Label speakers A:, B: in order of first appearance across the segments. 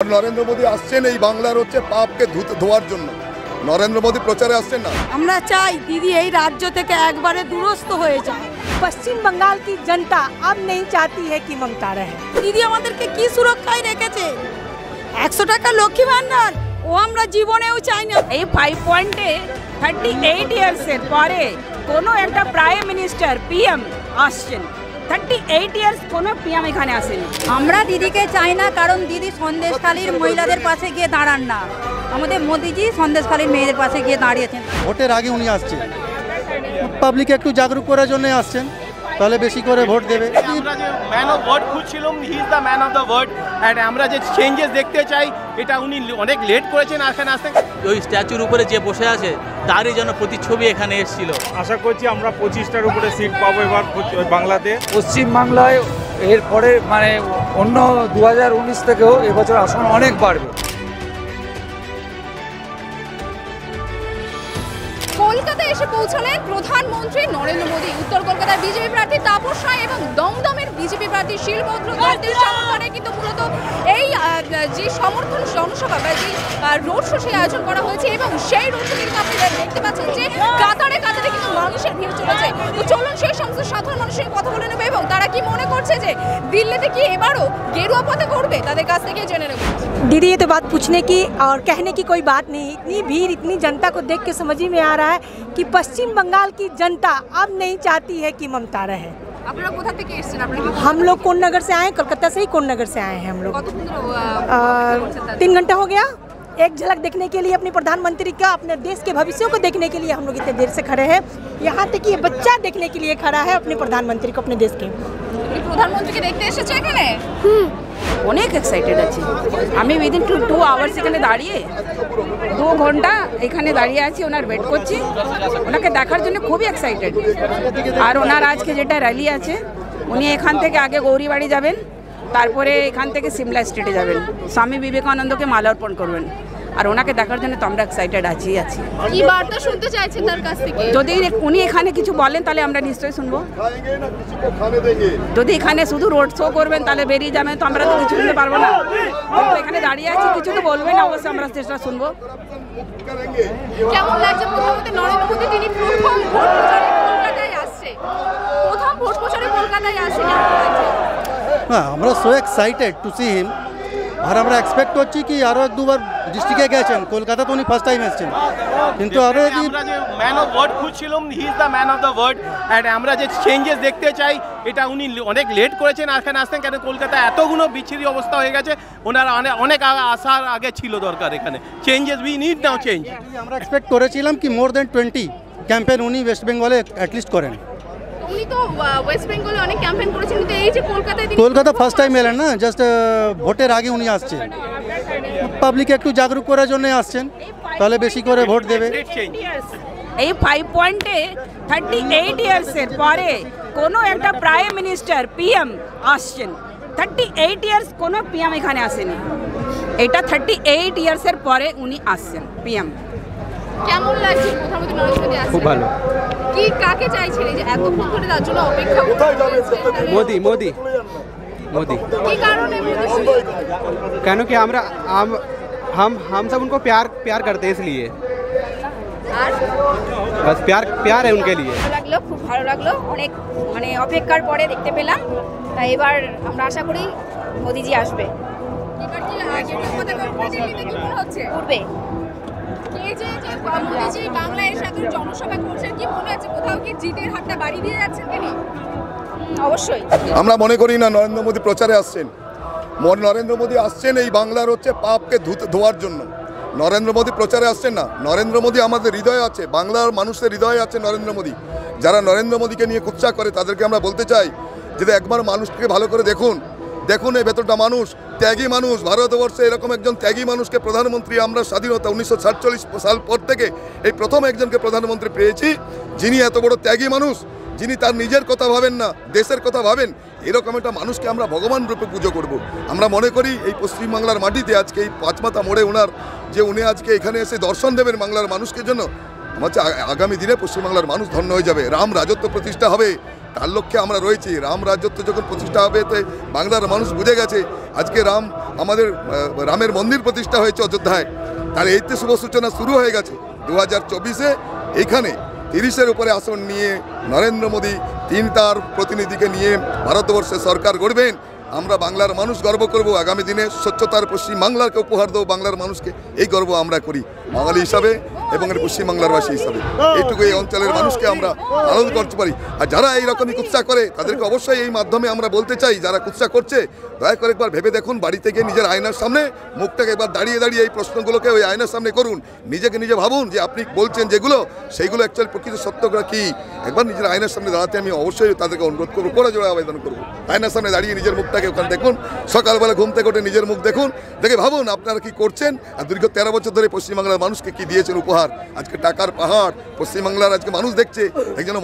A: नरेंद्र मोदी आसছেন এই বাংলার হচ্ছে পাপকে ধোয়ার জন্য। नरेंद्र मोदी প্রচারে আসছেন না।
B: আমরা চাই দিদি এই রাজ্য থেকে একবারে দূরস্থ হয়ে যায়। পশ্চিম বাংলার की जनता अब नहीं चाहती है कि ममता रहे। দিদি আমাদেরকে কি সুরক্ষায় রেখেছে, 100 টাকা লক্ষ্মী ভান্ডার ও আমরা জীবনেও চাই না।
C: এই 5 পয়েন্টে 38 ইয়ার্সের পরে কোনো একটা প্রাইম মিনিস্টার পিএম আসছেন। 38 ইয়ার্স কোনো পিএম এখানে আসেনি।
B: আমরা দিদিকে চাই না, কারণ দিদি সন্দেশখালীর মহিলাদের পাশে গিয়ে দাঁড়ান না। আমাদের মোদিজি সন্দেশখালীর মেয়েদের পাশে গিয়ে দাঁড়িয়েছেন।
D: ভোটের আগে উনি আসছেন, পাবলিক একটু জাগরুক করার জন্য আসছেন, তাহলে বেশি করে ভোট দেবে।
E: আমরা যে ম্যান অফ ওয়ার্ড খুঁজছিলাম, he is the man of the word, and আমরা যে চেঞ্জেস দেখতে চাই এটা উনি অনেক লেট করেছেন এখানে আসতে।
F: ওই স্ট্যাচুর উপরে যে বসে আছে তারই যেন প্রতিচ্ছবি এখানে এসেছিল।
G: আশা করছি আমরা 25টার উপরে সিট পাবো এবার বাংলাতে।
H: পশ্চিমবাংলায় এরপরে মানে অন্য 2019 থেকেও এবছর আসন অনেক বাড়বে।
I: কলকাতায় এসে পৌঁছালেন প্রধানমন্ত্রী নরেন্দ্র মোদী। উত্তর কলকাতার বিজেপি প্রার্থী তাপস রায় এবং দমদমের বিজেপি প্রার্থী শিলভদ্র দত্তের সমর্থনে কিন্তু মূলত এই যে সমর্থন জনসভা বা যে রোড শো সেই আয়োজন করা হয়েছে, এবং সেই রোড শো কিন্তু আপনারা দেখতে পাচ্ছেন যে কাতারে কাতারে কিন্তু মানুষের ভিড় চলেছে। তো চলুন সেই সমস্ত সাধারণ মানুষের সঙ্গে কথা বলে নেবে এবং তারা কি মনে করছে যে দিল্লিতে কি এবারও গেরুয়া পথে করবে, তাদের কাছ থেকে জেনে নেব।
B: दीदी ये तो बात पूछने की और कहने की कोई बात नहीं। इतनी भीड़, इतनी जनता को देख के समझ ही में आ रहा है कि पश्चिम बंगाल की जनता अब नहीं चाहती है कि ममता रहे।
I: আপনারা কোথা থেকে এসেছেন? আপনারা
B: हम लोग कोन नगर से आए, कोलकाता से ही कोन नगर से आए हैं हम लोग। 3 घंटा हो गया। एक झलक देखने के लिए अपने प्रधानमंत्री का, अपने देश के भविष्य को देखने के लिए हम लोग इतने देर से खड़े हैं। यहाँ तक कि ये बच्चा देखने के लिए खड़ा है अपने प्रधानमंत्री को, अपने देश के।
I: প্রধানমন্ত্রীকে দেখতে এসেছে এখানে?
C: অনেক এক্সাইটেড আছি আমি। উইদিন 2 আওয়ার্স এখানে দাঁড়িয়ে 2 ঘন্টা এখানে দাঁড়িয়ে আছি, ওনার ওয়েট করছি, ওনাকে দেখার জন্য খুবই এক্সাইটেড। আর ওনার আজকে যেটা র্যালি আছে, উনি এখান থেকে আগে গৌরীবাড়ি যাবেন, তারপরে এখান থেকে সিমলা স্ট্রিটে যাবেন, স্বামী বিবেকানন্দকে মালার্পণ করবেন। আর ওনাকে দেখার জন্য তো আমরা এক্সাইটেড আছি।
I: কি বার্তা শুনতে চাইছেন তার কাছ থেকে?
C: যদি উনি এখানে কিছু বলেন তাহলে আমরা নিশ্চয়ই শুনবো। যদি এখানে শুধু রোড শো করবেন তাহলে বেরিয়ে যাবেন, তো আমরা তো কিছু শুনতে পারবো না। কিন্তু এখানে দাঁড়িয়ে আছি, কিছু তো বলবেন, অবশ্যই আমরা চেষ্টা শুনবো।
I: কেমন লাগছে প্রধানমন্ত্রী নরেন্দ্র মোদী তিনি প্রথম ভোট প্রচারে কলকাতায় আসছে? প্রথম ভোট প্রচারে কলকাতায় আসছে, কেমন লাগছে?
D: হ্যাঁ, আমরা so excited to see him. আর আমরা এক্সপেক্ট করছি কি আরও 1-2 ডিস্ট্রিক্টে গেছেন, কলকাতা তো উনি ফার্স্ট টাইম এসেছেন, কিন্তু আরও
E: আমরা যে ম্যান অফ ওয়ার্ড খুঁজছিলাম, he is the man of the word, and আমরা যে চেঞ্জেস দেখতে চাই এটা উনি অনেক লেট করেছেন এখানে আসতেন। কেন কলকাতায় এতগুলো বিচ্ছিরি অবস্থা হয়ে গেছে, ওনার অনেক আসার আগে ছিল দরকার এখানে changes. We need now change.
D: আমরা এক্সপেক্ট করেছিলাম কি মোর দেন 20 ক্যাম্পেন উনি ওয়েস্ট বেঙ্গলে অ্যাটলিস্ট করেন।
I: উনি তো ওয়েস্ট বেঙ্গলে অনেক ক্যাম্পেইন করেছেন, কিন্তু এই যে কলকাতায়
D: কলকাতা ফার্স্ট টাইম এলেন না, জাস্ট ভোটের আগে উনি আসছেন, পাবলিক একটু জাগরুক করার জন্য আসছেন, তাহলে বেশি করে ভোট দেবে।
C: এই 5 পয়েন্টে 38 ইয়ার্সের পরে কোনো একটা প্রাইম মিনিস্টার পিএম আসছেন। 38 ইয়ার্স কোনো পিএম এখানে আসেনি। এটা 38 ইয়ার্সের পরে উনি আসছেন পিএম।
I: কেমন লাগছে প্রধানমন্ত্রী নরেন্দ্র মোদী আসছে?
H: খুব ভালো।
I: কি কাকে চাইছিলেন যে এতক্ষণ ধরে তার জন্য অপেক্ষা করছেন?
H: মোদি মোদি मोदी।
I: কি কারণে মোদী?
H: कहने कि हम सब उनको प्यार करते हैं, इसलिए
I: আর
H: बस प्यार है उनके लिए।
I: ভালো লাগলো, খুব ভালো লাগলো। অনেক মানে অপেক্ষার পরে দেখতে পেলাম। তাই এবার আমরা আশা করি মোদিজি আসবে। এবার কি গেরুয়া পতাকা উঠবে দিল্লিতে, কি মনে হচ্ছে উঠবে? এই যে মোদিজি বাংলায় এসে এত জনসভা করছেন, কি মনে হচ্ছে কোথাও কি জিতের হাতটা বাড়ি দিয়ে যাচ্ছেন তিনি? অবশ্যই
A: আমরা মনে করি না নরেন্দ্র মোদী প্রচারে আসছেন। নরেন্দ্র মোদী আসছেন এই বাংলার হচ্ছে পাপকে ধোয়ার জন্য। নরেন্দ্র মোদী প্রচারে আসছেন না। নরেন্দ্র মোদী আমাদের হৃদয়ে আছে, বাংলার মানুষের হৃদয়ে আছে নরেন্দ্র মোদী। যারা নরেন্দ্র মোদীকে নিয়ে কুৎসা করে তাদেরকে আমরা বলতে চাই যে একবার মানুষকে ভালো করে দেখুন, এই ভেতরটা মানুষ, ত্যাগী মানুষ। ভারতবর্ষে এরকম একজন ত্যাগী মানুষকে প্রধানমন্ত্রী আমরা স্বাধীনতা 1947 সাল পর থেকে এই প্রথম একজনকে প্রধানমন্ত্রী পেয়েছি, যিনি এত বড় ত্যাগী মানুষ, যিনি তার নিজের কথা ভাবেন না, দেশের কথা ভাবেন। এরকম একটা মানুষকে আমরা ভগবান রূপে পুজো করব। আমরা মনে করি এই পশ্চিমবাংলার মাটিতে আজকে এই পাঁচমাথা মোড়ে উনি আজকে এখানে এসে দর্শন দেবেন বাংলার মানুষকে জন্য, আমার আগামী দিনে পশ্চিমবাংলার মানুষ ধন্য হয়ে যাবে। রাম রাজত্ব প্রতিষ্ঠা হবে, তার লক্ষ্যে আমরা রয়েছি। রাম রাজত্ব যখন প্রতিষ্ঠা হবে, তো বাংলার মানুষ বুঝে গেছে আজকে আমাদের রামের মন্দির প্রতিষ্ঠা হয়েছে অযোধ্যায়, তার এইতে শুভ সূচনা শুরু হয়ে গেছে। 2024-এ এইখানে 30-এর উপরে আসন নিয়ে নরেন্দ্র মোদী তার প্রতিনিধিকে নিয়ে ভারতবর্ষে সরকার গড়বেন। আমরা বাংলার মানুষ গর্ব করব, আগামী দিনে স্বচ্ছতার পশ্চিমবাংলাকে উপহার দেবো বাংলার মানুষকে, এই গর্ব আমরা করি বাঙালি হিসাবে এবং পশ্চিমবাংলার বাসী হিসাবে। এইটুকু এই অঞ্চলের মানুষকে আমরা আনন্দ করতে পারি। আর যারা এইরকমই কুৎসা করে তাদেরকে অবশ্যই এই মাধ্যমে আমরা বলতে চাই, যারা কুৎসা করছে দয়া করে একবার ভেবে দেখুন, বাড়িতে গিয়ে নিজের আয়নার সামনে মুখটাকে একবার দাঁড়িয়ে দাঁড়িয়ে এই প্রশ্নগুলোকে ওই আয়নার সামনে করুন, নিজেকে নিজে ভাবুন যে আপনি বলছেন যেগুলো সেইগুলো অ্যাকচুয়ালি প্রকৃত সত্যটা কী। একবার নিজের আয়নার সামনে দাঁড়াতে আমি অবশ্যই তাদেরকে অনুরোধ করবো, করে জোড়া আবেদন করবো। আয়নার সামনে দাঁড়িয়ে নিজের মুখটাকে ওখানে দেখুন, সকালবেলা ঘুম থেকে উঠে নিজের মুখ দেখুন, দেখে ভাবুন আপনারা কি করছেন, আর দীর্ঘ 13 বছর ধরে পশ্চিমবাংলার মানুষকে কি দিয়েছেন উপহার। আজকে টাকার পাহাড় পশ্চিমবাংলার আজকে মানুষ দেখছে। একজন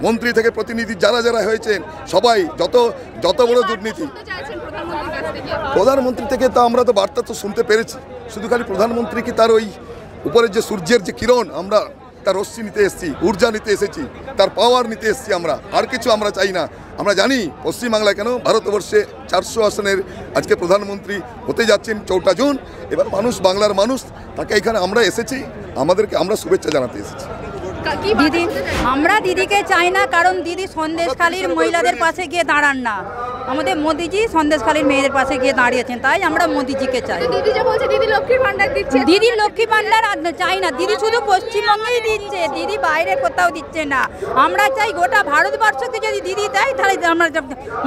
A: মন্ত্রী থেকে প্রতিনিধি যারা যারা হয়েছেন সবাই যত বড় দুর্নীতি। প্রধানমন্ত্রী থেকে তো আমরা তো বার্তা তো শুনতে পেরেছি, শুধু খালি প্রধানমন্ত্রী কি তার ওই উপরের যে সূর্যের যে কিরণ, আমরা তার রশ্মি নিতে এসেছি, ঊর্জা নিতে এসেছি, তার পাওয়ার নিতে এসেছি। আমরা আর কিছু আমরা চাই না। আমরা জানি পশ্চিমবাংলা কেন ভারতবর্ষে 400 আসনের আজকে প্রধানমন্ত্রী হতে যাচ্ছেন 4টা জুন। এবার বাংলার মানুষ তাকে এখানে আমরা এসেছি, আমরা শুভেচ্ছা জানাতে এসেছি।
J: দিদি, আমরা দিদিকে চাই না, কারণ দিদি সন্দেশখালীর মহিলাদের পাশে গিয়ে দাঁড়ান না। আমাদের মোদিজি সন্দেশখালীর মেয়েদের পাশে গিয়ে দাঁড়িয়েছেন, তাই আমরা মোদিজিকে চাই।
I: দিদি যে বলছে দিদি লক্ষ্মীর ভান্ডার দিচ্ছে,
J: দিদি লক্ষ্মী ভান্ডার চাই না, দিদি শুধু পশ্চিমবঙ্গেই দিচ্ছে, দিদি বাইরে কোথাও দিচ্ছে না। আমরা চাই গোটা ভারতবর্ষকে যদি দিদি দেয় তাহলে আমরা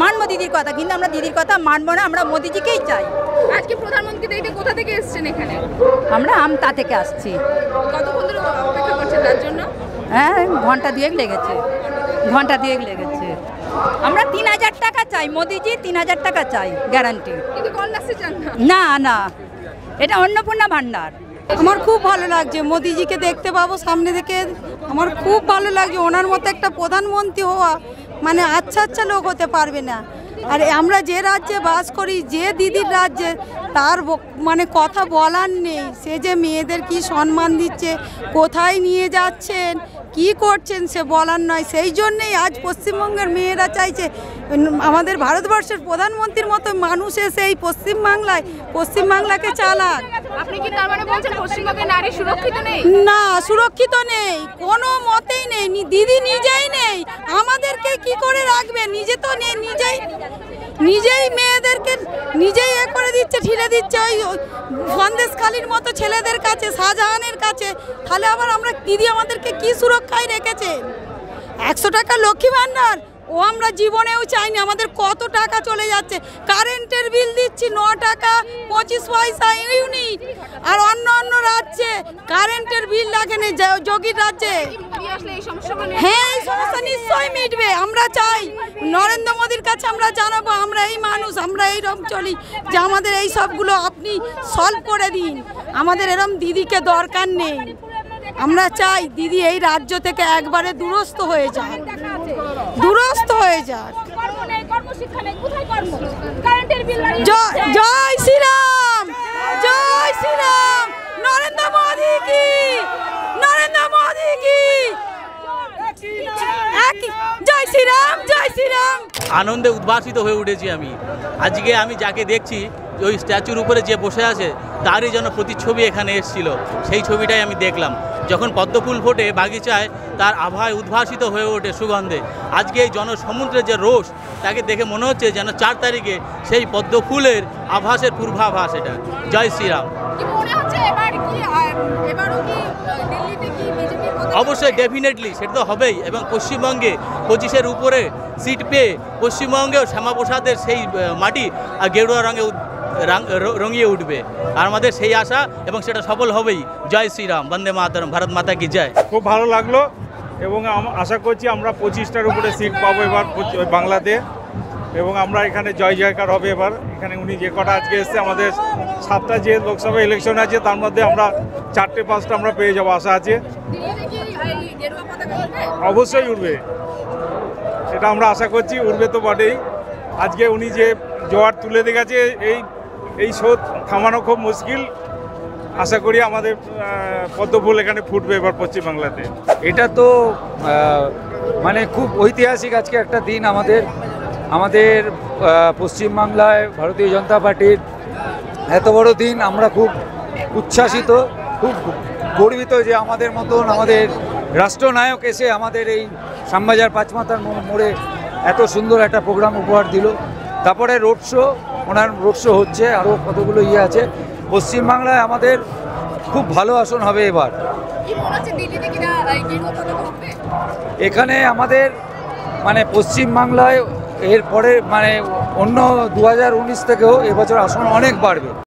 J: মানবো দিদির কথা, কিন্তু আমরা দিদির কথা মানবো না, আমরা মোদিজিকেই চাই।
I: আজকে প্রধানমন্ত্রী দেখতে কোথা থেকে এসেছেন এখানে?
J: আমরা আমতা থেকে আসছি।
I: কতক্ষণ ধরে অপেক্ষা করছেন তার জন্য?
J: হ্যাঁ, ঘন্টা দুয়েক লেগেছে। আমরা 3000 টাকা চাই, মোদিজি 3000 টাকা চাই গ্যারান্টি।
I: কিন্তু কন্যাশ্রী চান
J: না? না, এটা অন্নপূর্ণা ভান্ডার।
B: আমার খুব ভালো লাগছে মোদিজিকে দেখতে পাবো সামনে থেকে, আমার খুব ভালো লাগছে। ওনার মতো একটা প্রধানমন্ত্রী হওয়া মানে আচ্ছা লোক হতে পারবে না। আর আমরা যে রাজ্যে বাস করি, যে দিদির রাজ্যে, তার মানে কথা বলার নেই। সে যে মেয়েদের কি সম্মান দিচ্ছে, কোথায় নিয়ে যাচ্ছেন, কি করছেন সে বলার নয়। সেই জন্যেই আজ পশ্চিমবঙ্গের মেয়েরা চাইছে আমাদের ভারতবর্ষের প্রধানমন্ত্রীর মতো মানুষ এসে এই পশ্চিমবাংলাকে চালাক।
I: আপনি কি তার মানে বলছেন পশ্চিমবঙ্গের নারী সুরক্ষিত নেই?
B: না, সুরক্ষিত নেই, কোনো মতেই নেই। দিদি নিজেই নেই, আমাদেরকে কি করে রাখবে? নিজে তো নেই, নিজেই মেয়েদেরকে নিজেই করে দিচ্ছে, ঠেলে দিচ্ছে ওই সন্দেশখালীর মতো ছেলেদের কাছে, শাহজাহানের কাছে। তাহলে আবার দিদি আমাদেরকে কি সুরক্ষায় রেখেছে? 100 টাকা লক্ষ্মী ভান্ডার ও আমরা জীবনেও চাইনি। আমাদের কত টাকা চলে যাচ্ছে, কারেন্টের বিল দিচ্ছি 9 টাকা 25 পয়সা ইউনিট, আর অন্য রাজ্যে কারেন্টের বিল লাগে না, যোগীর রাজ্যে। হ্যাঁ, এই সমস্যা নিশ্চয়ই মিটবে। আমরা চাই নরেন্দ্র মোদীর কাছে আমরা জানাবো, আমরা এই মানুষ, আমরা এইরকম চলি, যে আমাদের এই সবগুলো আপনি সলভ করে দিন। আমাদের এরকম দিদিকে দরকার নেই। আমরা চাই দিদি এই রাজ্য থেকে একবারে দূরস্থ হয়ে যাক। জয় শ্রীরাম, জয় শ্রীরাম, নরেন্দ্র মোদী কি, নরেন্দ্র মোদী কি, জয় শ্রীরাম, জয় শ্রীরাম।
F: আনন্দে উদ্ভাসিত হয়ে উঠেছি আমি। আজকে আমি যাকে দেখছি ওই স্ট্যাচুর উপরে যে বসে আছে তারই যেন প্রতিচ্ছবি এখানে এসেছিল, সেই ছবিটাই আমি দেখলাম। যখন পদ্মফুল ফোটে বাগিচায়, তার আভায় উদ্ভাসিত হয়ে ওঠে সুগন্ধে। আজকে এই জনসমুদ্রের যে রোষ, তাকে দেখে মনে হচ্ছে যেন 4 তারিখে সেই পদ্মফুলের আভাসের পূর্বাভাস এটা। জয় শ্রীরাম। অবশ্যই, ডেফিনেটলি সেটা তো হবেই। এবং পশ্চিমবঙ্গে 25-এর উপরে সিট পেয়ে পশ্চিমবঙ্গেও শ্যামাপ্রসাদের সেই মাটি আর গেরুয়া রঙে রঙিয়ে উঠবে, আর আমাদের সেই আশা, এবং সেটা সফল হবেই। জয় শ্রীরাম, বন্দে মাতরম, ভারত মাতা কি জয়।
G: খুব ভালো লাগলো, এবং আশা করছি আমরা 25টার উপরে সিট পাবো এবার বাংলাতে, এবং আমরা এখানে জয় জয়কার হবে এবার। এখানে উনি যে কটা আজকে এসছে, আমাদের 7টা যে লোকসভা ইলেকশন আছে তার মধ্যে আমরা 4টে-5টা আমরা পেয়ে যাবো, আশা আছে। অবশ্যই উঠবে, সেটা আমরা আশা করছি, উঠবে তো বটেই। আজকে উনি যে জোয়ার তুলে দিয়ে গেছে, এই স্রোত থামানো খুব মুশকিল। আশা করি আমাদের পদ্মফুল এখানে ফুটবে এবার পশ্চিমবাংলাতে।
H: এটা তো মানে খুব ঐতিহাসিক আজকে একটা দিন আমাদের পশ্চিমবাংলায় ভারতীয় জনতা পার্টির এত বড় দিন। আমরা খুব উচ্ছ্বাসিত, খুব গর্বিত যে আমাদের মতন আমাদের রাষ্ট্রনায়ক এসে আমাদের এই শ্যামবাজার পাঁচমাথার মোড়ে এত সুন্দর একটা প্রোগ্রাম উপহার দিল। তারপরে রোড শো, ওনার রোড শো হচ্ছে, আরও কতগুলো আছে। পশ্চিমবাংলায় আমাদের খুব ভালো আসন হবে এবার। এখানে আমাদের মানে পশ্চিমবাংলায় এরপরে মানে অন্য 2019 থেকেও এবছর আসন অনেক বাড়বে।